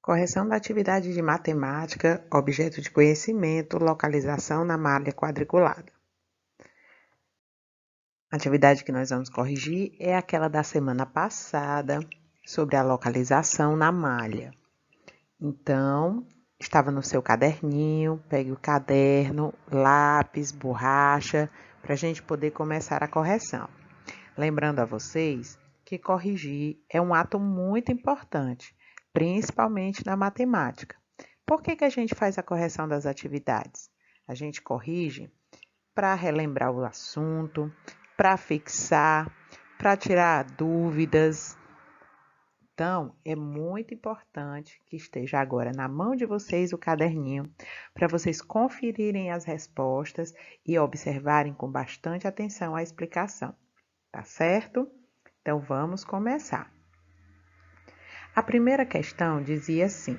Correção da atividade de matemática, objeto de conhecimento, localização na malha quadriculada. A atividade que nós vamos corrigir é aquela da semana passada, sobre a localização na malha. Então, estava no seu caderninho, pegue o caderno, lápis, borracha, para a gente poder começar a correção. Lembrando a vocês que corrigir é um ato muito importante, principalmente na matemática. Por que a gente faz a correção das atividades? A gente corrige para relembrar o assunto, para fixar, para tirar dúvidas. Então, é muito importante que esteja agora na mão de vocês o caderninho, para vocês conferirem as respostas e observarem com bastante atenção a explicação. Tá certo? Então, vamos começar. A primeira questão dizia assim: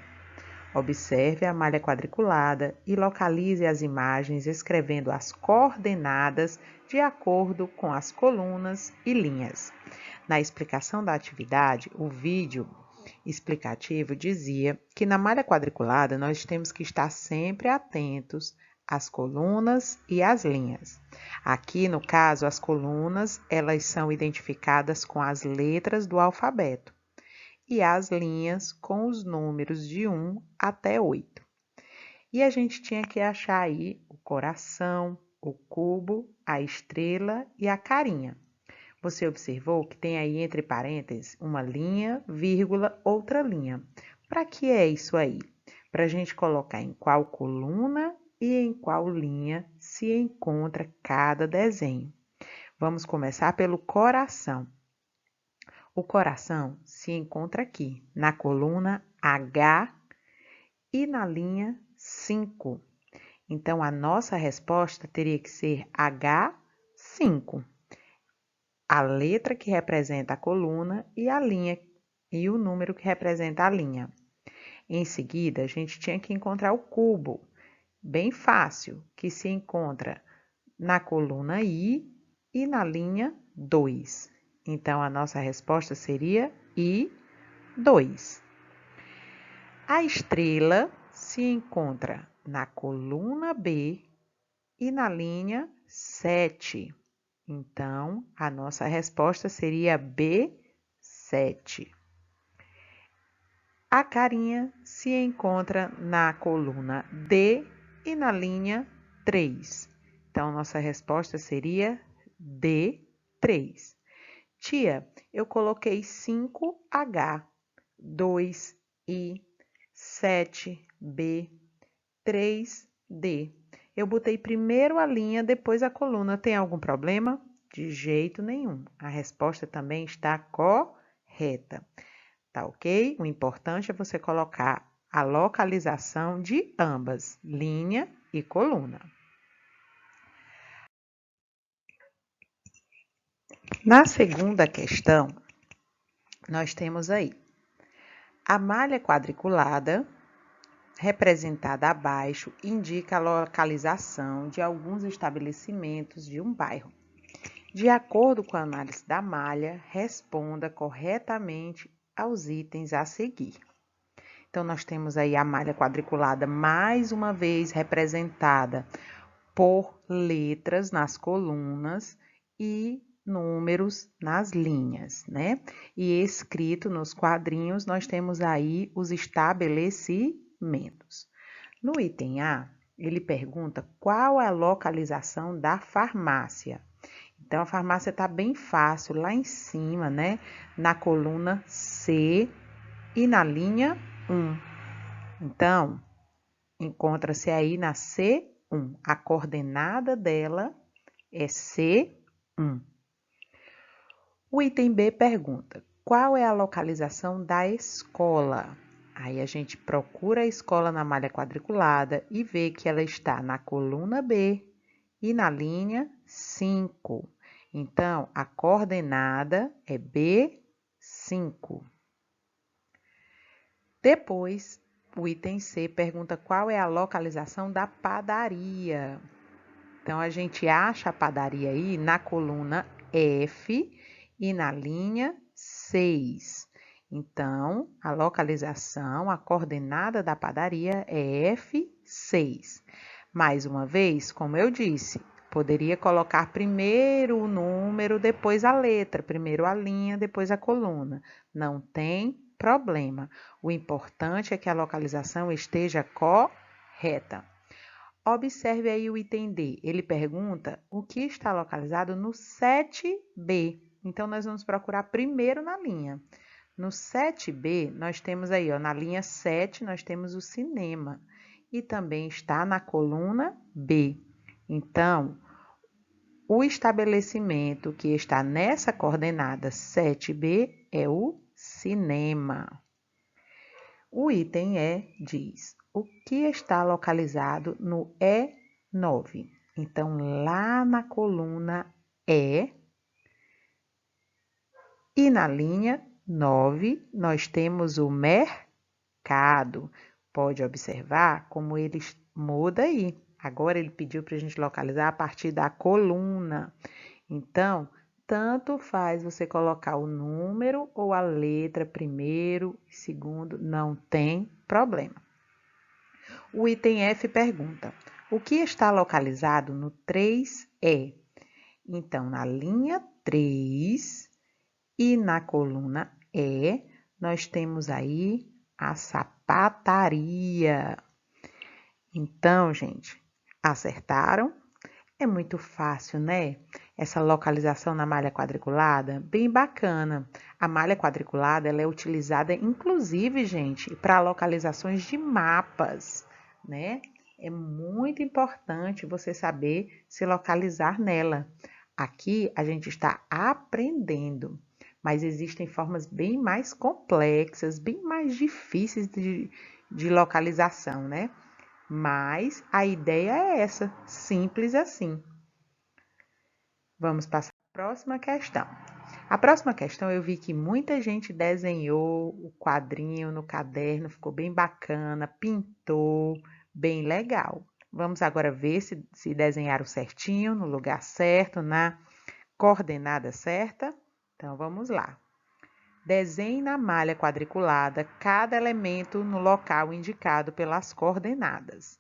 observe a malha quadriculada e localize as imagens escrevendo as coordenadas de acordo com as colunas e linhas. Na explicação da atividade, o vídeo explicativo dizia que na malha quadriculada nós temos que estar sempre atentos às colunas e às linhas. Aqui, no caso, as colunas, elas são identificadas com as letras do alfabeto e as linhas com os números de 1 até 8. E a gente tinha que achar aí o coração, o cubo, a estrela e a carinha. Você observou que tem aí entre parênteses uma linha, vírgula, outra linha. Para que é isso aí? Para a gente colocar em qual coluna e em qual linha se encontra cada desenho. Vamos começar pelo coração. O coração se encontra aqui, na coluna H e na linha 5. Então, a nossa resposta teria que ser H5. A letra que representa a coluna e a linha e o número que representa a linha. Em seguida, a gente tinha que encontrar o cubo, bem fácil, que se encontra na coluna I e na linha 2. Então, a nossa resposta seria I2. A estrela se encontra na coluna B e na linha 7. Então, a nossa resposta seria B7. A carinha se encontra na coluna D e na linha 3. Então, nossa resposta seria D3. Tia, eu coloquei 5H, 2I, 7B, 3D. Eu botei primeiro a linha, depois a coluna. Tem algum problema? De jeito nenhum. A resposta também está correta. Tá ok? O importante é você colocar a localização de ambas, linha e coluna. Na segunda questão, nós temos aí a malha quadriculada, representada abaixo, indica a localização de alguns estabelecimentos de um bairro. De acordo com a análise da malha, responda corretamente aos itens a seguir. Então, nós temos aí a malha quadriculada, mais uma vez representada por letras nas colunas e números nas linhas, né? E escrito nos quadrinhos, nós temos aí os estabelecimentos. No item A, ele pergunta qual é a localização da farmácia. Então, a farmácia está bem fácil, lá em cima, né? Na coluna C e na linha 1. Então, encontra-se aí na C1. A coordenada dela é C1. O item B pergunta: qual é a localização da escola? Aí a gente procura a escola na malha quadriculada e vê que ela está na coluna B e na linha 5. Então, a coordenada é B5. Depois, o item C pergunta qual é a localização da padaria. Então, a gente acha a padaria aí na coluna F e na linha 6. Então, a localização, a coordenada da padaria é F6. Mais uma vez, como eu disse, poderia colocar primeiro o número, depois a letra, primeiro a linha, depois a coluna. Não tem problema. O importante é que a localização esteja correta. Observe aí o item D. Ele pergunta o que está localizado no 7B. Então, nós vamos procurar primeiro na linha. No 7B, nós temos aí, ó, na linha 7, nós temos o cinema. E também está na coluna B. Então, o estabelecimento que está nessa coordenada 7B é o cinema. O item E diz o que está localizado no E9. Então, lá na coluna E e na linha 9, nós temos o mercado. Pode observar como ele muda aí. Agora, ele pediu para a gente localizar a partir da coluna. Então, tanto faz você colocar o número ou a letra primeiro e segundo, não tem problema. O item F pergunta: o que está localizado no 3E? Então, na linha 3 e na coluna E, nós temos aí a sapataria. Então, gente, acertaram? É muito fácil, né? Essa localização na malha quadriculada, bem bacana. A malha quadriculada, ela é utilizada, inclusive, gente, para localizações de mapas, né? É muito importante você saber se localizar nela. Aqui, a gente está aprendendo, mas existem formas bem mais complexas, bem mais difíceis de localização, né? Mas a ideia é essa, simples assim. Vamos passar à próxima questão. A próxima questão eu vi que muita gente desenhou o quadrinho no caderno, ficou bem bacana, pintou, bem legal. Vamos agora ver se desenharam certinho, no lugar certo, na coordenada certa. Então, vamos lá. Desenhe na malha quadriculada cada elemento no local indicado pelas coordenadas.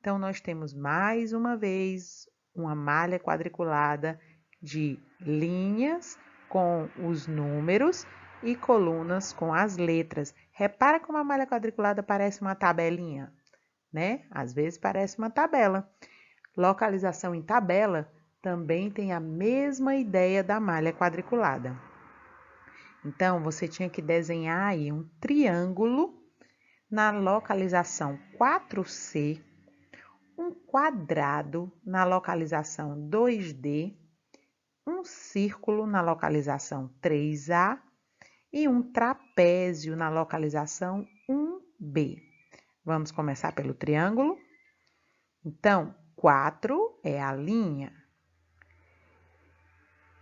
Então, nós temos mais uma vez uma malha quadriculada de linhas com os números e colunas com as letras. Repara como a malha quadriculada parece uma tabelinha, né? Às vezes parece uma tabela. Localização em tabela também tem a mesma ideia da malha quadriculada. Então, você tinha que desenhar aí um triângulo na localização 4C, um quadrado na localização 2D, um círculo na localização 3A e um trapézio na localização 1B. Vamos começar pelo triângulo? Então, 4 é a linha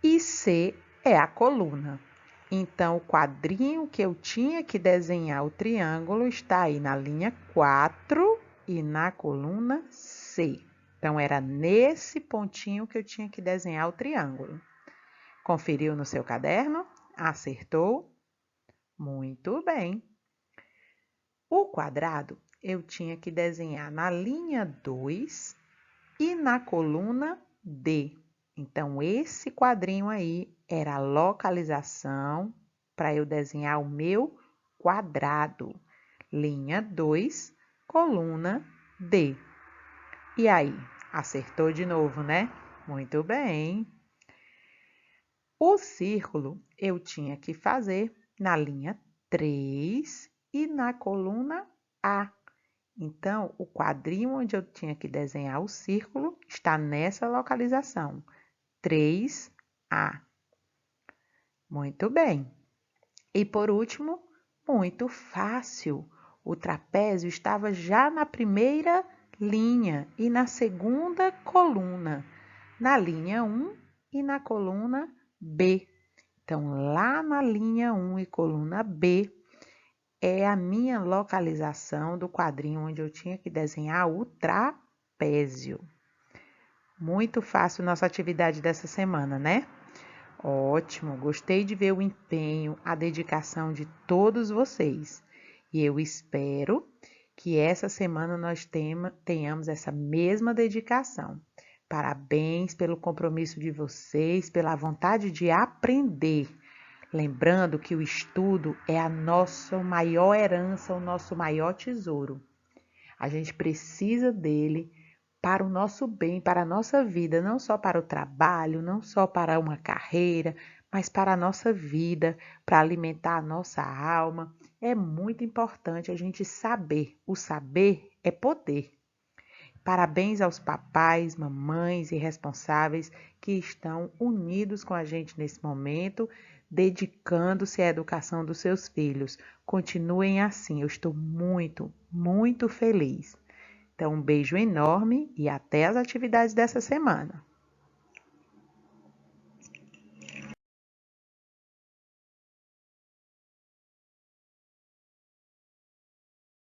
e C é a coluna. Então, o quadrinho que eu tinha que desenhar o triângulo está aí na linha 4 e na coluna C. Então, era nesse pontinho que eu tinha que desenhar o triângulo. Conferiu no seu caderno? Acertou? Muito bem. O quadrado eu tinha que desenhar na linha 2 e na coluna D. Então, esse quadrinho aí era a localização para eu desenhar o meu quadrado. Linha 2, coluna D. E aí, acertou de novo, né? Muito bem. O círculo eu tinha que fazer na linha 3 e na coluna A. Então, o quadrinho onde eu tinha que desenhar o círculo está nessa localização, 3A. Muito bem. E por último, muito fácil. O trapézio estava já na primeira linha e na segunda coluna, na linha 1 e na coluna B. Então, lá na linha 1 e coluna B, é a minha localização do quadrinho onde eu tinha que desenhar o trapézio. Muito fácil nossa atividade dessa semana, né? Ótimo, gostei de ver o empenho, a dedicação de todos vocês. E eu espero que essa semana nós tenhamos essa mesma dedicação. Parabéns pelo compromisso de vocês, pela vontade de aprender. Lembrando que o estudo é a nossa maior herança, o nosso maior tesouro. A gente precisa dele para o nosso bem, para a nossa vida, não só para o trabalho, não só para uma carreira, mas para a nossa vida, para alimentar a nossa alma. É muito importante a gente saber. O saber é poder. Parabéns aos papais, mamães e responsáveis que estão unidos com a gente nesse momento, dedicando-se à educação dos seus filhos. Continuem assim, eu estou muito, muito feliz. Então, um beijo enorme e até as atividades dessa semana.